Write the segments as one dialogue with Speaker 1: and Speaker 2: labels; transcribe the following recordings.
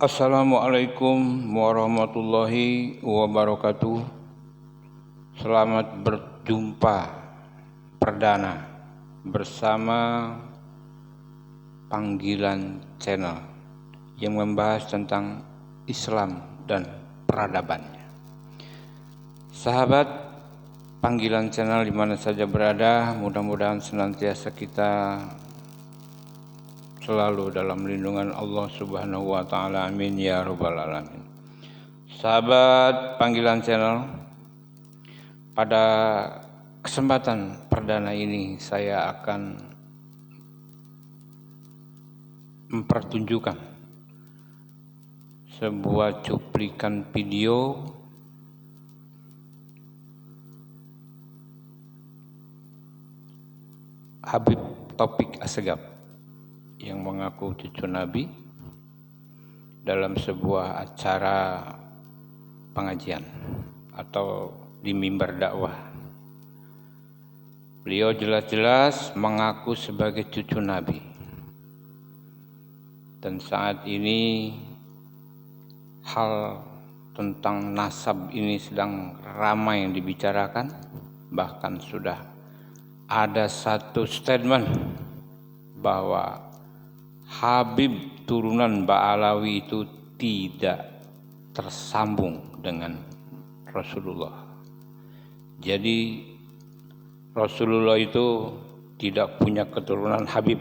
Speaker 1: Assalamualaikum warahmatullahi wabarakatuh. Selamat berjumpa perdana bersama Panggilan Channel yang membahas tentang Islam dan peradabannya. Sahabat Panggilan Channel di mana saja berada, mudah-mudahan senantiasa kita selalu dalam lindungan Allah Subhanahu wa Ta'ala. Amin ya Rabbal Alamin. Sahabat Panggilan Channel, pada kesempatan perdana ini saya akan mempertunjukkan sebuah cuplikan video Habib Taufik Assegaf yang mengaku cucu Nabi dalam sebuah acara pengajian atau di mimbar dakwah. Beliau jelas-jelas mengaku sebagai cucu Nabi. Dan saat ini hal tentang nasab ini sedang ramai yang dibicarakan. Bahkan sudah ada satu statement bahwa Habib turunan Ba'alawi itu tidak tersambung dengan Rasulullah. Jadi Rasulullah itu tidak punya keturunan Habib.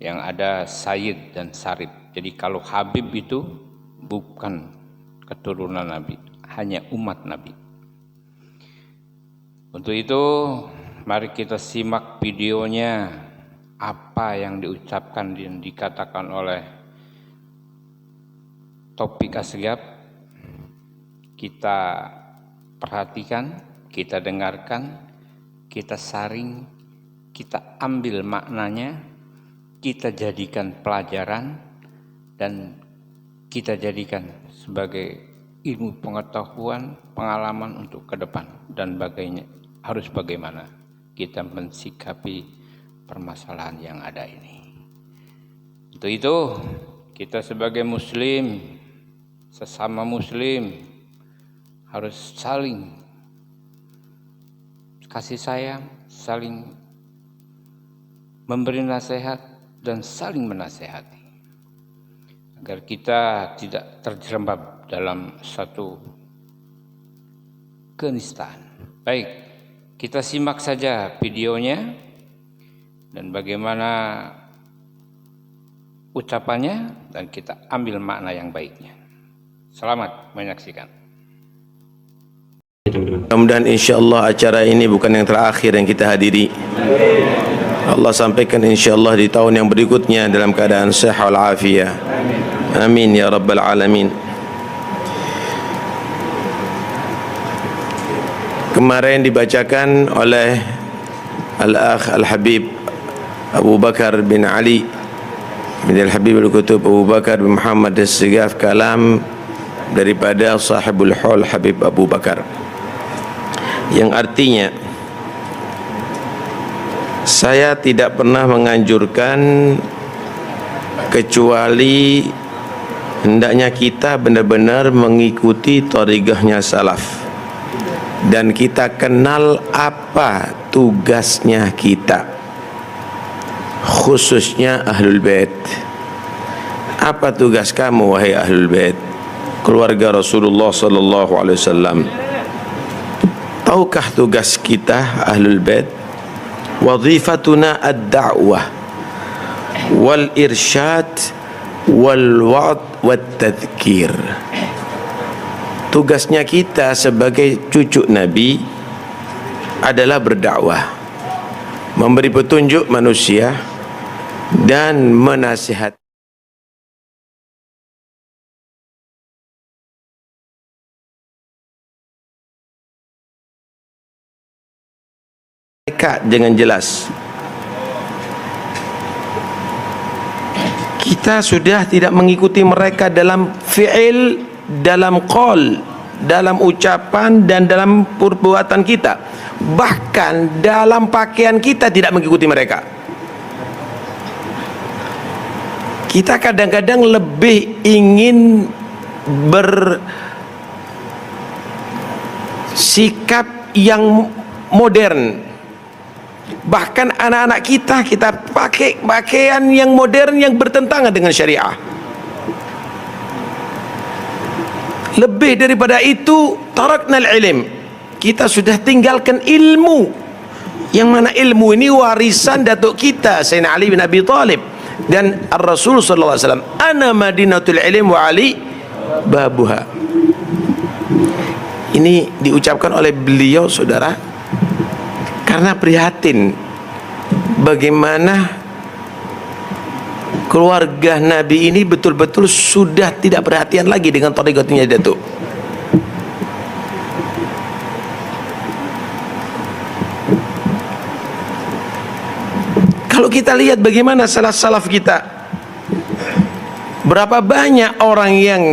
Speaker 1: Yang ada Sayyid dan Sarib. Jadi kalau Habib itu bukan keturunan Nabi, hanya umat Nabi. Untuk itu mari kita simak videonya, apa yang diucapkan dan dikatakan oleh Taufik Assegaf. Kita perhatikan, kita dengarkan, kita saring, kita ambil maknanya, kita jadikan pelajaran, dan kita jadikan sebagai ilmu pengetahuan, pengalaman untuk ke depan, dan harus bagaimana kita mensikapi permasalahan yang ada ini. Untuk itu kita sebagai muslim, sesama muslim harus saling kasih sayang, saling memberi nasihat dan saling menasehati agar kita tidak terjerembab dalam satu kenistaan. Baik, kita simak saja videonya dan bagaimana ucapannya, dan kita ambil makna yang baiknya. Selamat menyaksikan.
Speaker 2: Mudah-mudahan insyaAllah acara ini bukan yang terakhir yang kita hadiri. Allah sampaikan insyaAllah di tahun yang berikutnya dalam keadaan sehat wal-afiyah. Amin ya Rabbal Alamin. Kemarin dibacakan oleh Al-Akh Al-Habib Abu Bakar bin Ali bin Al-Habib Al-Qutub Abu Bakar bin Muhammad Assegaf, kalam daripada sahibul hul Habib Abu Bakar, yang artinya, saya tidak pernah menganjurkan kecuali hendaknya kita benar-benar mengikuti thariqahnya salaf dan kita kenal apa tugasnya kita, khususnya Ahlul Bait. Apa tugas kamu wahai Ahlul Bait, keluarga Rasulullah sallallahu alaihi wasallam? Tahukah tugas kita Ahlul Bait? Wazifatuna ad-da'wah wal irsyad wal wa'd wat tadhkir. Tugasnya kita sebagai cucu Nabi adalah berdakwah, memberi petunjuk manusia dan menasihat. Mereka dengan jelas. Kita sudah tidak mengikuti mereka dalam fi'il, dalam qaul, dalam ucapan dan dalam perbuatan kita. Bahkan dalam pakaian kita tidak mengikuti mereka. Kita kadang-kadang lebih ingin bersikap yang modern. Bahkan anak-anak kita pakai pakaian yang modern yang bertentangan dengan syariah. Lebih daripada itu, taraknal ilm, kita sudah tinggalkan ilmu, yang mana ilmu ini warisan datuk kita Sayyidina Ali bin Abi Thalib dan Ar-Rasul sallallahu alaihi wasallam, ana madinatul ilm wa Ali babuha. Ini diucapkan oleh beliau, saudara, karena prihatin bagaimana keluarga Nabi ini betul-betul sudah tidak perhatian lagi dengan thariqatnya Datuk. Kalau kita lihat bagaimana salaf kita, berapa banyak orang yang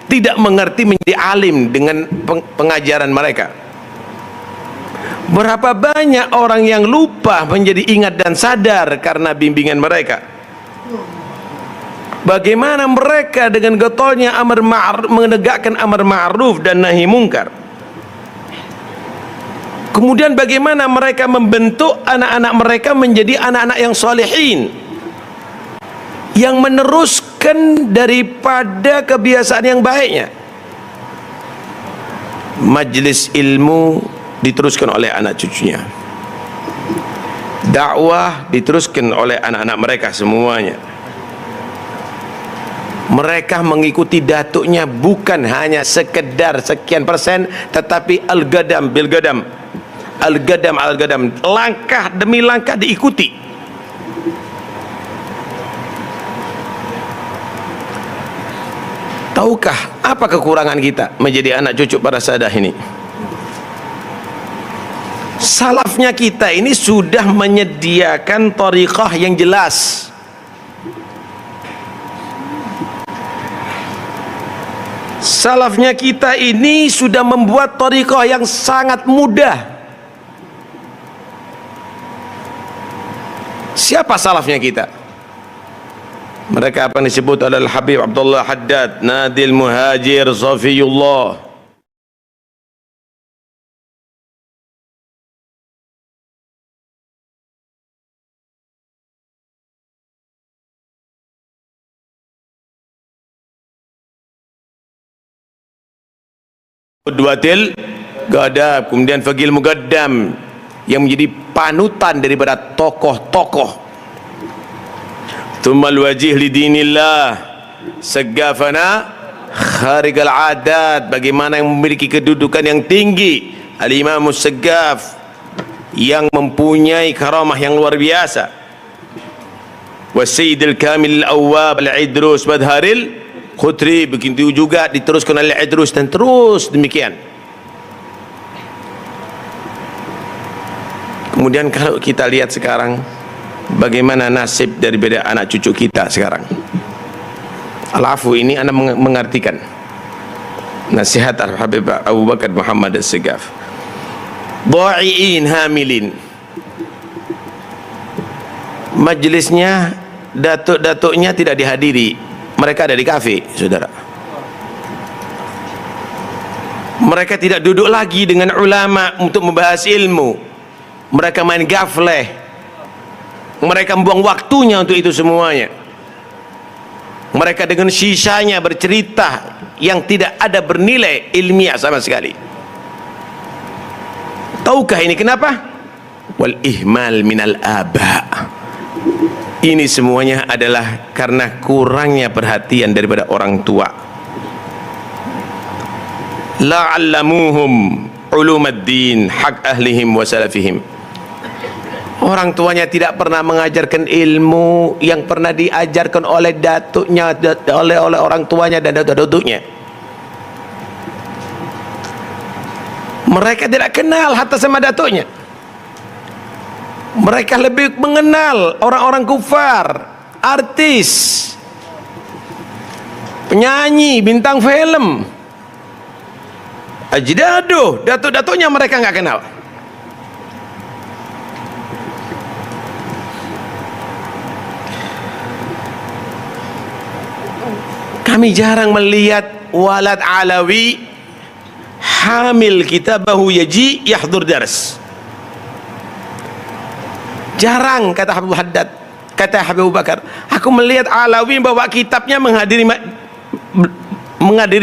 Speaker 2: tidak mengerti menjadi alim dengan pengajaran mereka. Berapa banyak orang yang lupa menjadi ingat dan sadar karena bimbingan mereka. Bagaimana mereka dengan getolnya menegakkan amar ma'ruf dan nahi mungkar. Kemudian bagaimana mereka membentuk anak-anak mereka menjadi anak-anak yang solehin, yang meneruskan daripada kebiasaan yang baiknya. Majlis ilmu diteruskan oleh anak cucunya, dakwah diteruskan oleh anak-anak mereka semuanya. Mereka mengikuti datuknya bukan hanya sekedar sekian persen, tetapi al-gadam bil gadam, al-gadam al-gadam, langkah demi langkah diikuti. Tahukah apa kekurangan kita menjadi anak cucu para sadah ini? Salafnya kita ini sudah menyediakan thariqah yang jelas. Salafnya kita ini sudah membuat thariqah yang sangat mudah. Siapa salafnya kita? Mereka apa yang disebut adalah Habib Abdullah Haddad, Nadil Muhajir Safiyullah. Qudwatil Gadab, kemudian Faqil Mugaddam, yang menjadi panutan daripada tokoh-tokoh. Tsummal wajih lidinillah, Sagafana kharigal adat, bagaimana yang memiliki kedudukan yang tinggi, Al-Imam Sagaf, yang mempunyai karamah yang luar biasa. Wasayyidil Kamil Al-Awwab Al-Idrus Badharil Khutri, begitu juga diteruskan oleh Idrus, dan terus demikian. Kemudian kalau kita lihat sekarang, bagaimana nasib daripada anak cucu kita sekarang. Al-Afu ini anda mengartikan nasihat Al-Habib Abu Bakar Muhammad As-Sagaf. Dha'iin hamilin, majlisnya datuk-datuknya tidak dihadiri, mereka ada di kafe, saudara. Mereka tidak duduk lagi dengan ulama untuk membahas ilmu. Mereka main gafleh. Mereka membuang waktunya untuk itu semuanya. Mereka dengan sisanya bercerita yang tidak ada bernilai ilmiah sama sekali. Tahukah ini kenapa? Wal ihmal minal aba. Ini semuanya adalah karena kurangnya perhatian daripada orang tua. La'allamuhum ulumaddin haq ahlihim wa salafihim. Orang tuanya tidak pernah mengajarkan ilmu yang pernah diajarkan oleh datuknya, oleh orang tuanya dan datuk-datuknya. Mereka tidak kenal hatta sama datuknya. Mereka lebih mengenal orang-orang kufar, artis, penyanyi, bintang film, ajdaduh, datuk-datuknya mereka nggak kenal. Kami jarang melihat walad Alawi hamil kitabahu yaji yahdur dars. Jarang, kata Habib Haddad, kata Habib Bakar, aku melihat Alawi bawa kitabnya menghadiri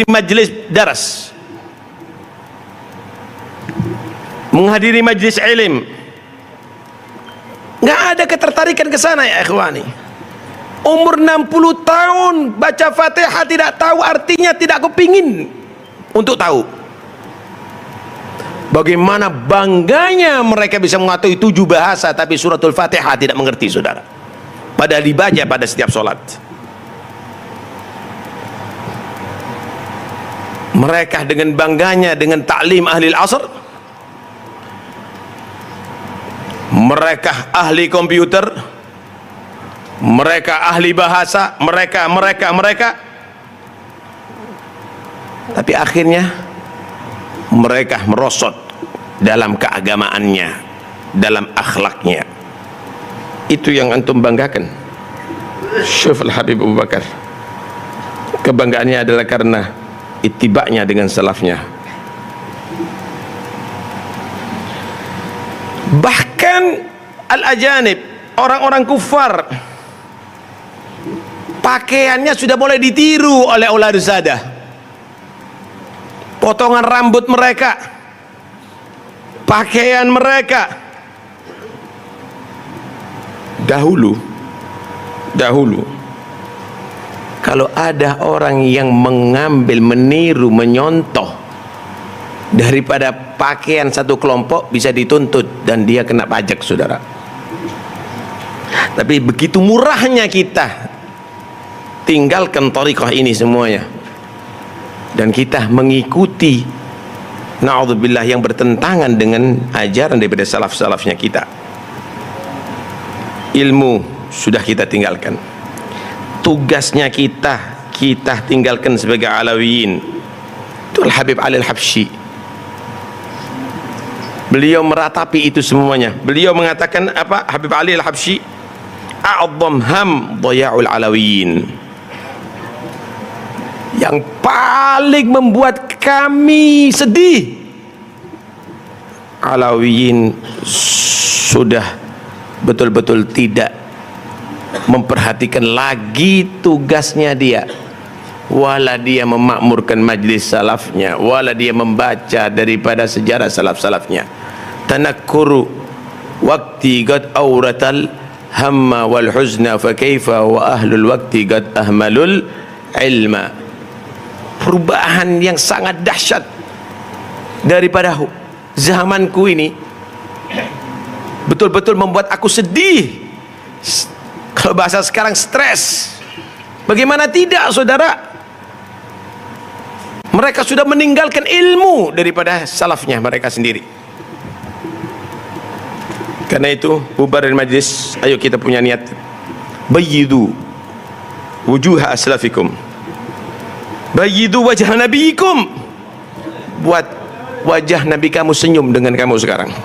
Speaker 2: majelis daras, menghadiri majelis ilm. Nggak ada ketertarikan ke sana ya ikhwani. Umur 60 tahun baca Fatihah tidak tahu artinya, tidak kepingin untuk tahu. Bagaimana bangganya mereka bisa mengetahui 7 bahasa tapi suratul Fatihah tidak mengerti, saudara. Padahal dibaca pada setiap sholat. Mereka dengan bangganya dengan taklim ahli al-asr. Mereka ahli komputer, mereka ahli bahasa, mereka. Tapi akhirnya mereka merosot dalam keagamaannya, dalam akhlaknya. Itu yang antum banggakan. Syuf al-Habib Abu Bakar, kebanggaannya adalah karena ittiba'nya dengan salafnya. Bahkan al-ajanib, orang-orang kufar, pakaiannya sudah mulai ditiru oleh ulad sadah. Potongan rambut mereka, pakaian mereka. Dahulu kalau ada orang yang mengambil, meniru, menyontoh daripada pakaian satu kelompok, bisa dituntut dan dia kena pajak, saudara. Tapi begitu murahnya kita tinggalkan thariqah ini semuanya dan kita mengikuti, na'udzubillah, yang bertentangan dengan ajaran daripada salaf-salafnya kita. Ilmu sudah kita tinggalkan, tugasnya kita tinggalkan sebagai Alawiyin. Itu Al-Habib Ali Al-Habsyi, beliau meratapi itu semuanya. Beliau mengatakan apa? Habib Ali Al-Habsyi, a'zam ham dhaya'ul Alawiyin. Yang paling membuat kami sedih, Alawiyin sudah betul-betul tidak memperhatikan lagi tugasnya dia, wala dia memakmurkan majlis salafnya, wala dia membaca daripada sejarah salaf-salafnya. Tanakkuru waqti qad awratal hamma wal huzna fa kaifa wa ahlul waqti qad ahmalul ilma. Perubahan yang sangat dahsyat daripada zamanku ini betul-betul membuat aku sedih. Kalau bahasa sekarang, stres. Bagaimana tidak, saudara? Mereka sudah meninggalkan ilmu daripada salafnya mereka sendiri. Karena itu bubarin majlis, ayo kita punya niat, bayyidu wujuha aslafikum, bayyidu wajah nabiikum. Buat wajah nabi kamu senyum dengan kamu sekarang.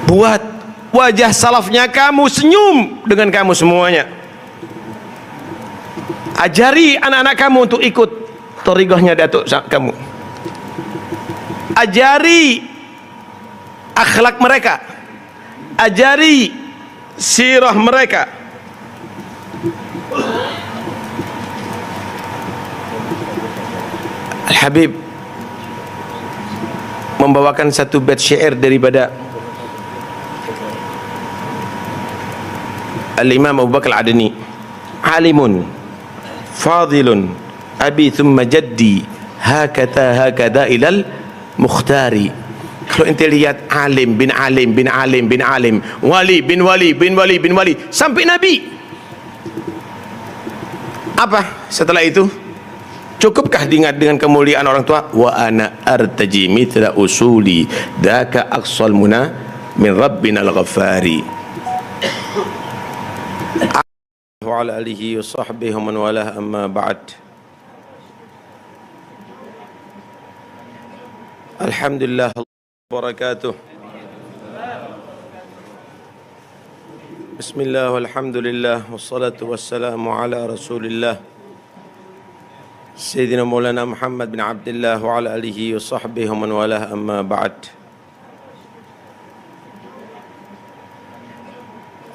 Speaker 2: Buat wajah salafnya kamu senyum dengan kamu semuanya. Ajari anak-anak kamu untuk ikut thariqahnya datuk kamu. Ajari akhlak mereka, ajari sirah mereka. Al-Habib membawakan satu bait syair daripada Al-Imam Abu Bakar Al-Adni, alimun fadilun abi thumma jaddi hakada ilal mukhtari. Kalau ente lihat alim bin alim bin alim bin alim, wali bin wali bin wali bin wali, sampai nabi. Apa setelah itu? Cukupkah diingat dengan kemuliaan orang tua? Wa ana artaji mithla usuli daka aqsal muna min rabbina al-ghaffari. Wa ala alihi wa sahbihi wa man walah, amma ba'd. Alhamdulillah barakatuh. Bismillah walhamdulillah wassalatu wassalamu ala rasulillah سيدنا مولانا محمد بن عبد الله وعلى آله وصحبه ومن والاه أما بعد.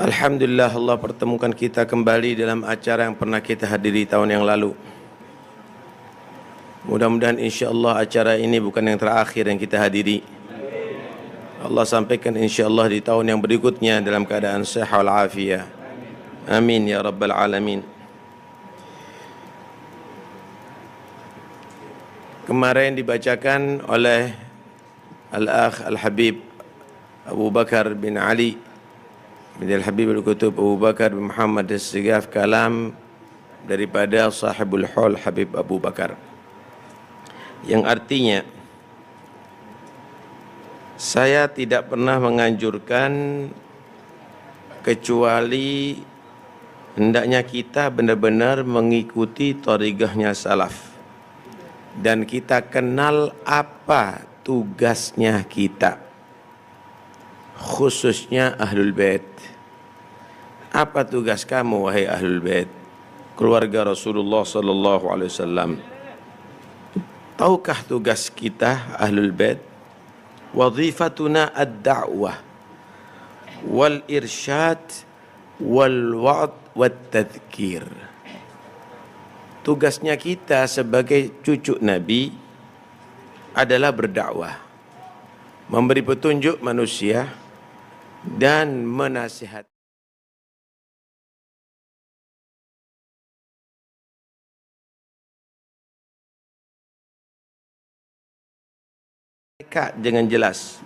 Speaker 2: Alhamdulillah Allah pertemukan kita kembali dalam acara yang pernah kita hadiri tahun yang lalu. Mudah-mudahan insyaAllah acara ini bukan yang terakhir yang kita hadiri. Allah sampaikan insyaAllah di tahun yang berikutnya dalam keadaan sehat wal-afiyah. Amin ya Rabbal Alamin. Kemarin dibacakan oleh Al-Akh Al-Habib Abu Bakar bin Ali bin Al-Habib Al-Qutub Abu Bakar bin Muhammad As-Sigaf kalam daripada Sahibul Hul Habib Abu Bakar, yang artinya saya tidak pernah menganjurkan kecuali hendaknya kita benar-benar mengikuti thariqahnya salaf dan kita kenal apa tugasnya kita, khususnya Ahlul Bait. Apa tugas kamu wahai Ahlul Bait, keluarga Rasulullah sallallahu alaihi wasallam? Tahukah tugas kita Ahlul Bait? Wazifatuna ad-da'wah wal irsyad wal wa'd wat tadhkir. Tugasnya kita sebagai cucu Nabi adalah berdakwah, memberi petunjuk manusia dan menasihat. Dengan jelas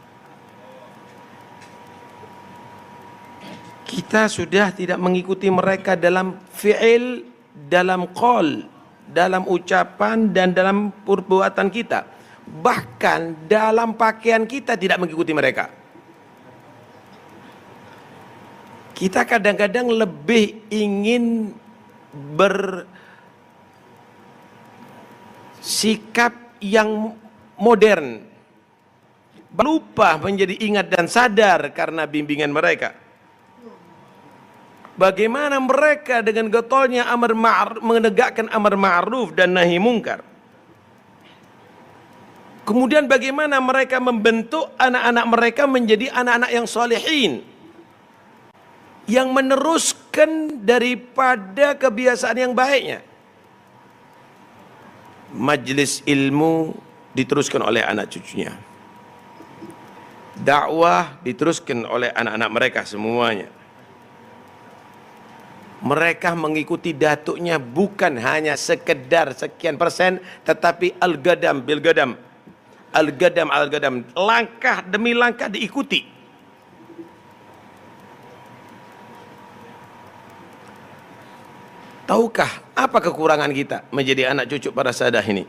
Speaker 2: kita sudah tidak mengikuti mereka dalam fi'il, dalam qaul, dalam ucapan dan dalam perbuatan kita, bahkan dalam pakaian kita tidak mengikuti mereka. Kita kadang-kadang lebih ingin bersikap yang modern, lupa menjadi ingat dan sadar karena bimbingan mereka. Bagaimana mereka dengan getolnya menegakkan amar ma'ruf dan nahi mungkar. Kemudian bagaimana mereka membentuk anak-anak mereka menjadi anak-anak yang solehin, yang meneruskan daripada kebiasaan yang baiknya. Majlis ilmu diteruskan oleh anak cucunya, dakwah diteruskan oleh anak-anak mereka semuanya. Mereka mengikuti datuknya bukan hanya sekedar sekian persen, tetapi al-gadam bil gadam, al-gadam al-gadam, langkah demi langkah diikuti. Tahukah apa kekurangan kita menjadi anak cucu para sadah ini?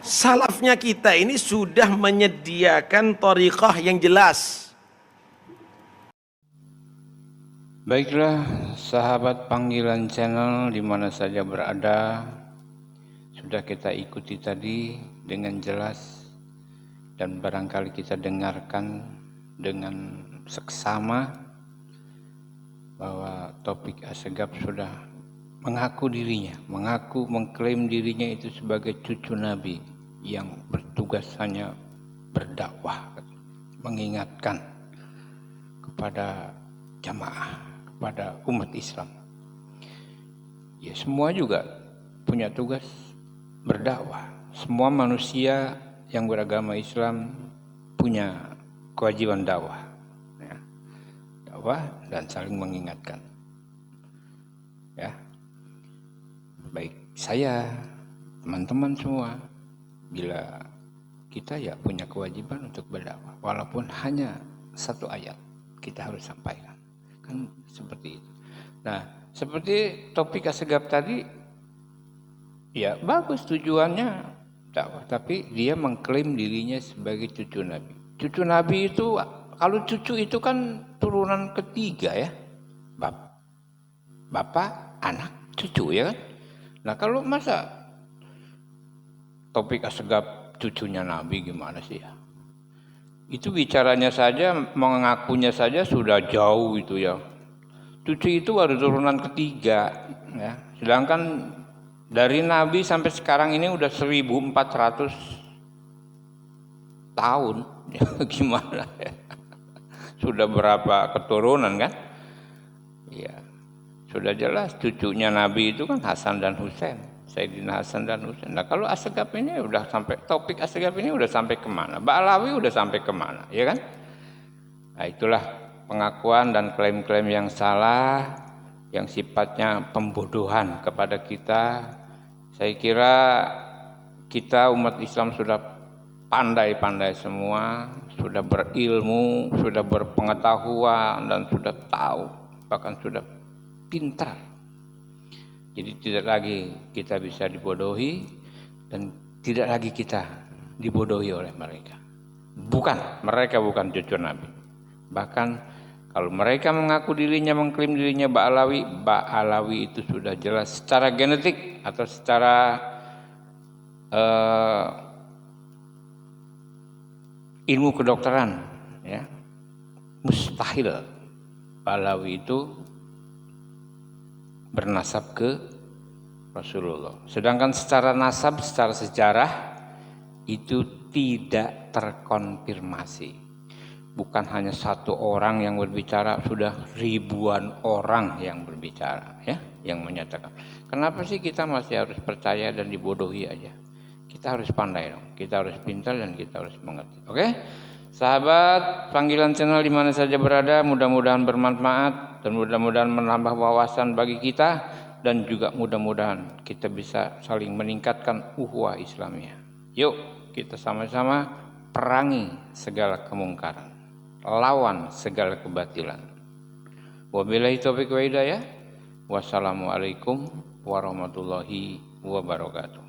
Speaker 2: Salafnya kita ini sudah menyediakan thariqah yang jelas.
Speaker 1: Baiklah sahabat panggilan channel di mana saja berada, sudah kita ikuti tadi dengan jelas dan barangkali kita dengarkan dengan seksama bahwa Taufik Assegaf sudah mengaku dirinya, mengklaim dirinya itu sebagai cucu Nabi yang bertugas hanya berdakwah, mengingatkan kepada jamaah, kepada umat Islam. Ya, semua juga punya tugas berdakwah. Semua manusia yang beragama Islam punya kewajiban dakwah, ya. Dakwah dan saling mengingatkan. Ya, baik saya, teman-teman semua, bila kita ya punya kewajiban untuk berdakwah, walaupun hanya satu ayat kita harus sampaikan, kan seperti itu. Nah, seperti Taufik Assegaf tadi, ya bagus tujuannya dakwah, tapi dia mengklaim dirinya sebagai cucu Nabi. Cucu Nabi itu, kalau cucu itu kan turunan ketiga ya, bapak, anak, cucu ya kan. Nah kalau masa Taufik Assegaf cucunya Nabi gimana sih ya? Itu bicaranya saja, mengakunya saja sudah jauh itu ya. Cucu itu baru turunan ketiga ya. Sedangkan Dari Nabi sampai sekarang ini udah 1400 tahun. Ya, gimana ya? Sudah berapa keturunan kan? Ya, sudah jelas cucunya Nabi itu kan Hasan dan Husain, Sayyidina Hasan dan Husain. Nah kalau Asegaf ini udah sampai, topik Asegaf ini udah sampai kemana? Ba'alawi udah sampai kemana, ya kan? Nah itulah pengakuan dan klaim-klaim yang salah, yang sifatnya pembodohan kepada kita. Saya kira kita umat Islam sudah pandai-pandai semua, sudah berilmu, sudah berpengetahuan, dan sudah tahu, bahkan sudah pintar. Jadi tidak lagi kita bisa dibodohi, dan tidak lagi kita dibodohi oleh mereka. Mereka bukan cucu Nabi. Bahkan kalau mereka mengaku dirinya, mengklaim dirinya Ba'alawi itu sudah jelas secara genetik atau secara ilmu kedokteran, ya, mustahil Ba'alawi itu bernasab ke Rasulullah. Sedangkan secara nasab, secara sejarah itu tidak terkonfirmasi. Bukan hanya satu orang yang berbicara, sudah ribuan orang yang berbicara, ya, yang menyatakan. Kenapa sih kita masih harus percaya dan dibodohi aja? Kita harus pandai dong, kita harus pintar dan kita harus mengerti. Oke? Sahabat Panggilan Channel di mana saja berada, mudah-mudahan bermanfaat dan mudah-mudahan menambah wawasan bagi kita, dan juga mudah-mudahan kita bisa saling meningkatkan ukhuwah Islamiyah. Yuk, kita sama-sama perangi segala kemungkaran, lawan segala kebatilan. Wabillahi taufiq wa hidayah. Wassalamualaikum warahmatullahi wabarakatuh.